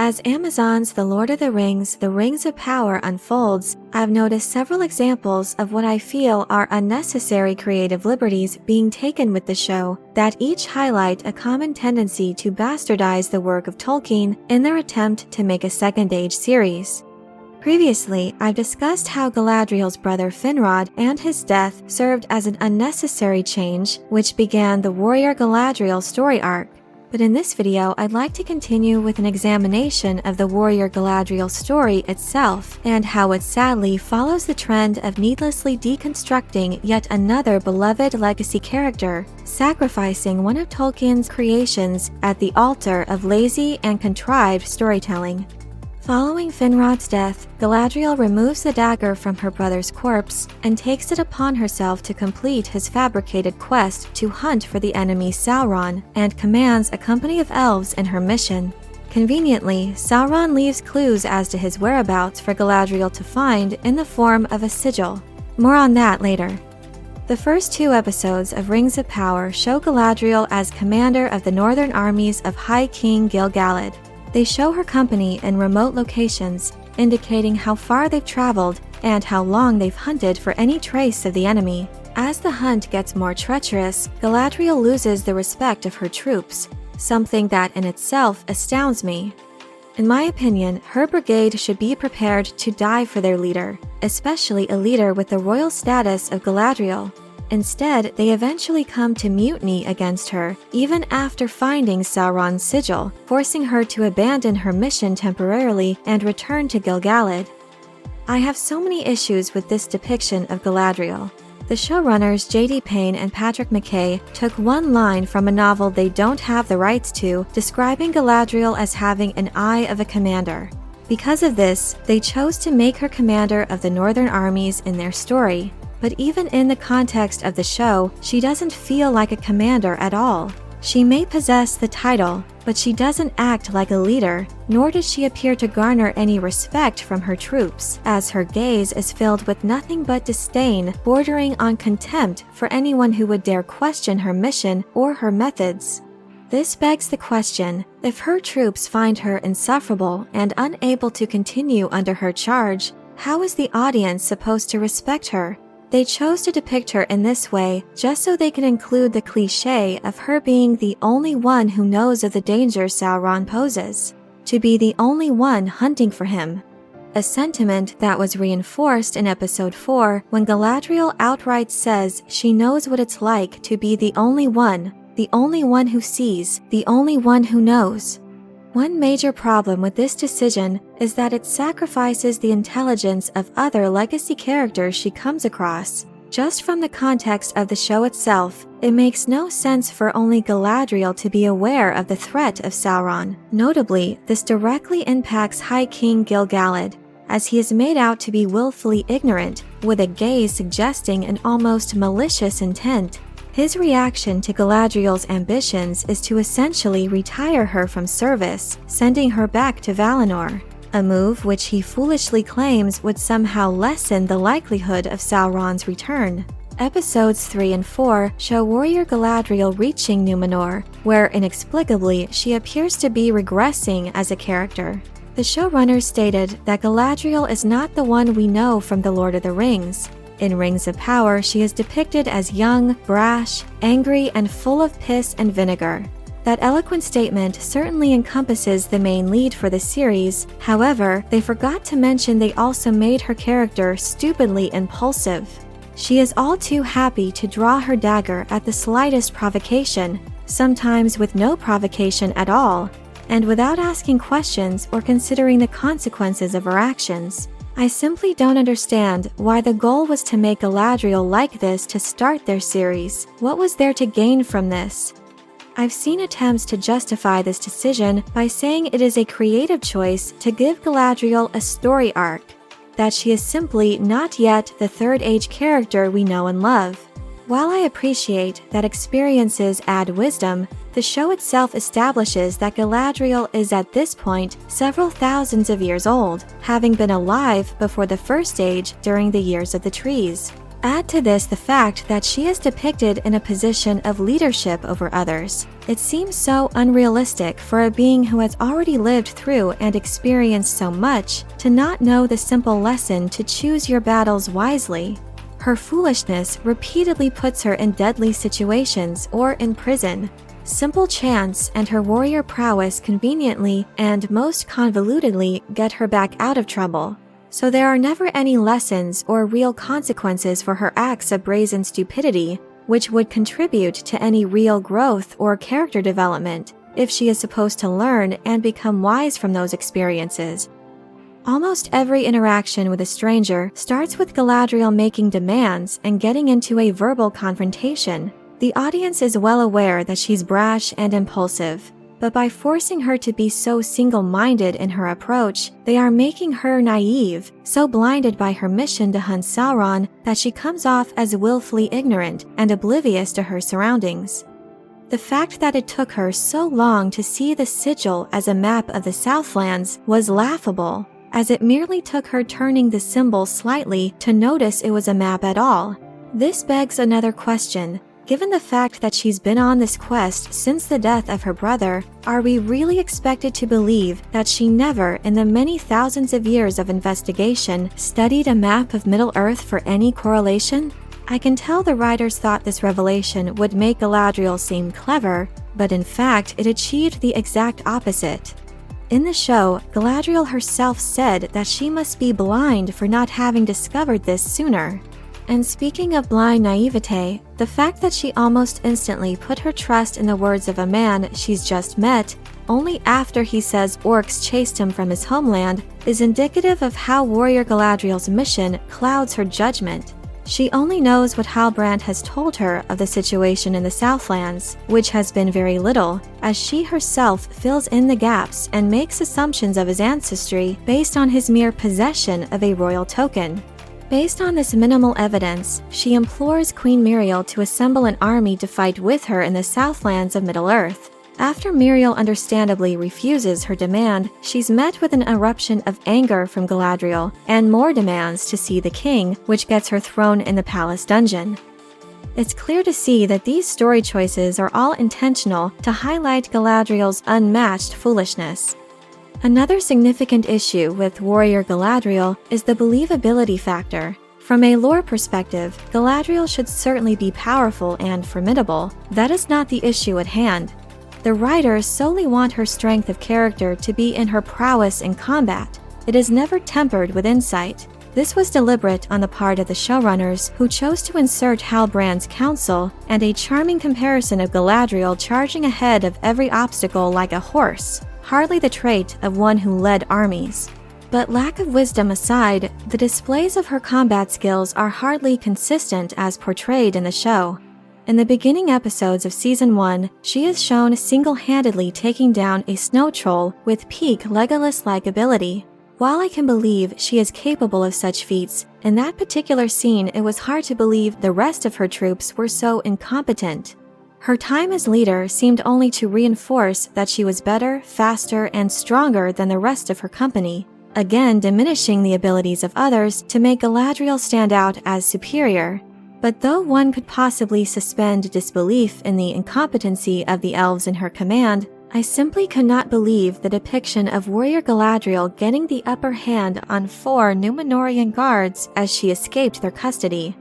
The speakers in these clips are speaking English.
As Amazon's The Lord of the Rings, The Rings of Power unfolds, I've noticed several examples of what I feel are unnecessary creative liberties being taken with the show that each highlight a common tendency to bastardize the work of Tolkien in their attempt to make a second-age series. Previously, I've discussed how Galadriel's brother Finrod and his death served as an unnecessary change, which began the warrior Galadriel story arc. But in this video, I'd like to continue with an examination of the warrior Galadriel story itself and how it sadly follows the trend of needlessly deconstructing yet another beloved legacy character, sacrificing one of Tolkien's creations at the altar of lazy and contrived storytelling. Following Finrod's death, Galadriel removes the dagger from her brother's corpse and takes it upon herself to complete his fabricated quest to hunt for the enemy Sauron and commands a company of elves in her mission. Conveniently, Sauron leaves clues as to his whereabouts for Galadriel to find in the form of a sigil. More on that later. The first 2 episodes of Rings of Power show Galadriel as commander of the northern armies of High King Gil-galad. They show her company in remote locations, indicating how far they've traveled and how long they've hunted for any trace of the enemy. As the hunt gets more treacherous, Galadriel loses the respect of her troops, something that in itself astounds me. In my opinion, her brigade should be prepared to die for their leader, especially a leader with the royal status of Galadriel. Instead, they eventually come to mutiny against her, even after finding Sauron's sigil, forcing her to abandon her mission temporarily and return to Gil-galad. I have so many issues with this depiction of Galadriel. The showrunners J.D. Payne and Patrick McKay took one line from a novel they don't have the rights to, describing Galadriel as having an eye of a commander. Because of this, they chose to make her commander of the northern armies in their story. But even in the context of the show, she doesn't feel like a commander at all. She may possess the title, but she doesn't act like a leader, nor does she appear to garner any respect from her troops, as her gaze is filled with nothing but disdain, bordering on contempt for anyone who would dare question her mission or her methods. This begs the question, if her troops find her insufferable and unable to continue under her charge, how is the audience supposed to respect her? They chose to depict her in this way just so they can include the cliché of her being the only one who knows of the danger Sauron poses, to be the only one hunting for him. A sentiment that was reinforced in episode 4 when Galadriel outright says she knows what it's like to be the only one who sees, the only one who knows. One major problem with this decision is that it sacrifices the intelligence of other legacy characters she comes across. Just from the context of the show itself, it makes no sense for only Galadriel to be aware of the threat of Sauron. Notably, this directly impacts High King Gil-galad, as he is made out to be willfully ignorant, with a gaze suggesting an almost malicious intent. His reaction to Galadriel's ambitions is to essentially retire her from service, sending her back to Valinor, a move which he foolishly claims would somehow lessen the likelihood of Sauron's return. Episodes 3 and 4 show warrior Galadriel reaching Numenor, where inexplicably she appears to be regressing as a character. The showrunners stated that Galadriel is not the one we know from The Lord of the Rings. In Rings of Power, she is depicted as young, brash, angry, and full of piss and vinegar. That eloquent statement certainly encompasses the main lead for the series. However, they forgot to mention they also made her character stupidly impulsive. She is all too happy to draw her dagger at the slightest provocation, sometimes with no provocation at all, and without asking questions or considering the consequences of her actions. I simply don't understand why the goal was to make Galadriel like this to start their series. What was there to gain from this? I've seen attempts to justify this decision by saying it is a creative choice to give Galadriel a story arc, that she is simply not yet the Third Age character we know and love. While I appreciate that experiences add wisdom, the show itself establishes that Galadriel is at this point several thousands of years old, having been alive before the First Age during the Years of the Trees. Add to this the fact that she is depicted in a position of leadership over others. It seems so unrealistic for a being who has already lived through and experienced so much to not know the simple lesson to choose your battles wisely. Her foolishness repeatedly puts her in deadly situations or in prison. Simple chance and her warrior prowess conveniently and most convolutedly get her back out of trouble. So there are never any lessons or real consequences for her acts of brazen stupidity, which would contribute to any real growth or character development if she is supposed to learn and become wise from those experiences. Almost every interaction with a stranger starts with Galadriel making demands and getting into a verbal confrontation. The audience is well aware that she's brash and impulsive, but by forcing her to be so single-minded in her approach, they are making her naive, so blinded by her mission to hunt Sauron that she comes off as willfully ignorant and oblivious to her surroundings. The fact that it took her so long to see the sigil as a map of the Southlands was laughable, as it merely took her turning the symbol slightly to notice it was a map at all. This begs another question. Given the fact that she's been on this quest since the death of her brother, are we really expected to believe that she never, in the many thousands of years of investigation, studied a map of Middle-earth for any correlation? I can tell the writers thought this revelation would make Galadriel seem clever, but in fact it achieved the exact opposite. In the show, Galadriel herself said that she must be blind for not having discovered this sooner. And speaking of blind naivete, the fact that she almost instantly put her trust in the words of a man she's just met, only after he says orcs chased him from his homeland, is indicative of how warrior Galadriel's mission clouds her judgment. She only knows what Halbrand has told her of the situation in the Southlands, which has been very little, as she herself fills in the gaps and makes assumptions of his ancestry based on his mere possession of a royal token. Based on this minimal evidence, she implores Queen Miriel to assemble an army to fight with her in the Southlands of Middle-earth. After Miriel understandably refuses her demand, she's met with an eruption of anger from Galadriel and more demands to see the king, which gets her thrown in the palace dungeon. It's clear to see that these story choices are all intentional to highlight Galadriel's unmatched foolishness. Another significant issue with warrior Galadriel is the believability factor. From a lore perspective, Galadriel should certainly be powerful and formidable. That is not the issue at hand. The writers solely want her strength of character to be in her prowess in combat. It is never tempered with insight. This was deliberate on the part of the showrunners, who chose to insert Halbrand's counsel and a charming comparison of Galadriel charging ahead of every obstacle like a horse. Hardly the trait of one who led armies. But lack of wisdom aside, the displays of her combat skills are hardly consistent as portrayed in the show. In the beginning episodes of Season 1, she is shown single-handedly taking down a snow troll with peak Legolas-like ability. While I can believe she is capable of such feats, in that particular scene it was hard to believe the rest of her troops were so incompetent. Her time as leader seemed only to reinforce that she was better, faster, and stronger than the rest of her company, again diminishing the abilities of others to make Galadriel stand out as superior. But though one could possibly suspend disbelief in the incompetency of the elves in her command, I simply could not believe the depiction of warrior Galadriel getting the upper hand on 4 Númenórean guards as she escaped their custody.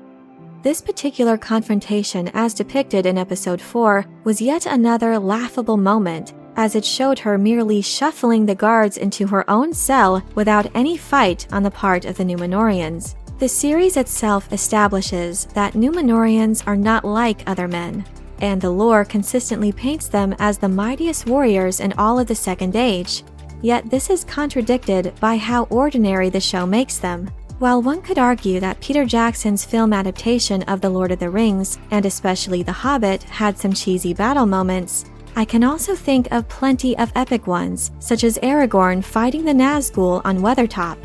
This particular confrontation, as depicted in Episode 4, was yet another laughable moment, as it showed her merely shuffling the guards into her own cell without any fight on the part of the Númenóreans. The series itself establishes that Númenóreans are not like other men, and the lore consistently paints them as the mightiest warriors in all of the Second Age. Yet this is contradicted by how ordinary the show makes them. While one could argue that Peter Jackson's film adaptation of The Lord of the Rings, and especially The Hobbit, had some cheesy battle moments, I can also think of plenty of epic ones, such as Aragorn fighting the Nazgul on Weathertop.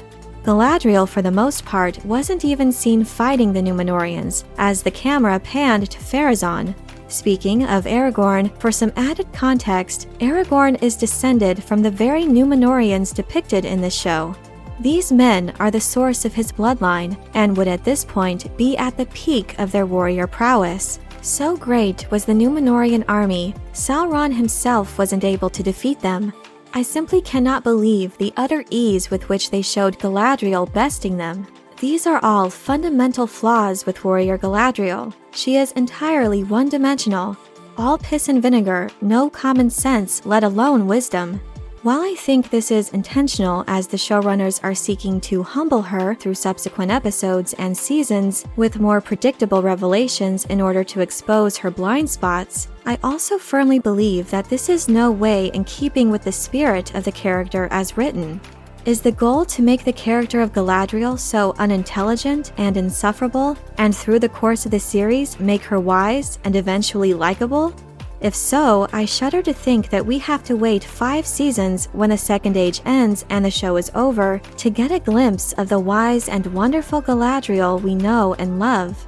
Galadriel, for the most part, wasn't even seen fighting the Númenóreans, as the camera panned to Pharazôn. Speaking of Aragorn, for some added context, Aragorn is descended from the very Númenóreans depicted in this show. These men are the source of his bloodline and would at this point be at the peak of their warrior prowess. So great was the Númenórean army, Sauron himself wasn't able to defeat them. I simply cannot believe the utter ease with which they showed Galadriel besting them. These are all fundamental flaws with warrior Galadriel. She is entirely one-dimensional. All piss and vinegar, no common sense, let alone wisdom. While I think this is intentional as the showrunners are seeking to humble her through subsequent episodes and seasons with more predictable revelations in order to expose her blind spots, I also firmly believe that this is no way in keeping with the spirit of the character as written. Is the goal to make the character of Galadriel so unintelligent and insufferable, and through the course of the series make her wise and eventually likable? If so, I shudder to think that we have to wait 5 seasons when the Second Age ends and the show is over to get a glimpse of the wise and wonderful Galadriel we know and love.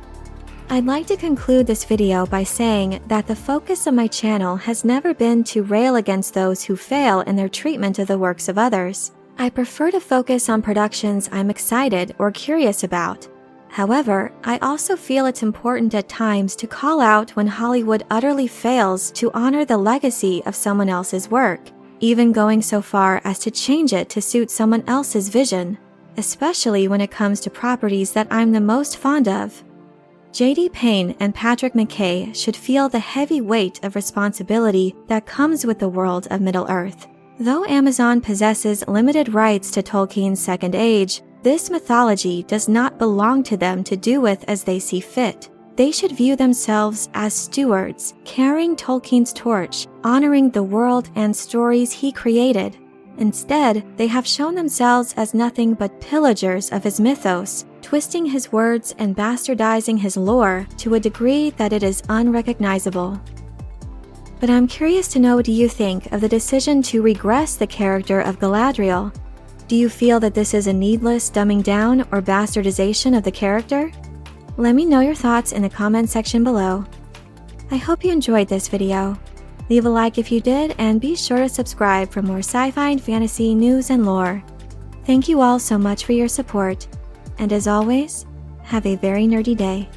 I'd like to conclude this video by saying that the focus of my channel has never been to rail against those who fail in their treatment of the works of others. I prefer to focus on productions I'm excited or curious about. However, I also feel it's important at times to call out when Hollywood utterly fails to honor the legacy of someone else's work, even going so far as to change it to suit someone else's vision, especially when it comes to properties that I'm the most fond of. J.D. Payne and Patrick McKay should feel the heavy weight of responsibility that comes with the world of Middle-earth. Though Amazon possesses limited rights to Tolkien's Second Age, this mythology does not belong to them to do with as they see fit. They should view themselves as stewards, carrying Tolkien's torch, honoring the world and stories he created. Instead, they have shown themselves as nothing but pillagers of his mythos, twisting his words and bastardizing his lore to a degree that it is unrecognizable. But I'm curious to know what you think of the decision to regress the character of Galadriel. Do you feel that this is a needless dumbing down or bastardization of the character? Let me know your thoughts in the comment section below. I hope you enjoyed this video. Leave a like if you did, and be sure to subscribe for more sci-fi and fantasy news and lore. Thank you all so much for your support, and as always, have a very nerdy day.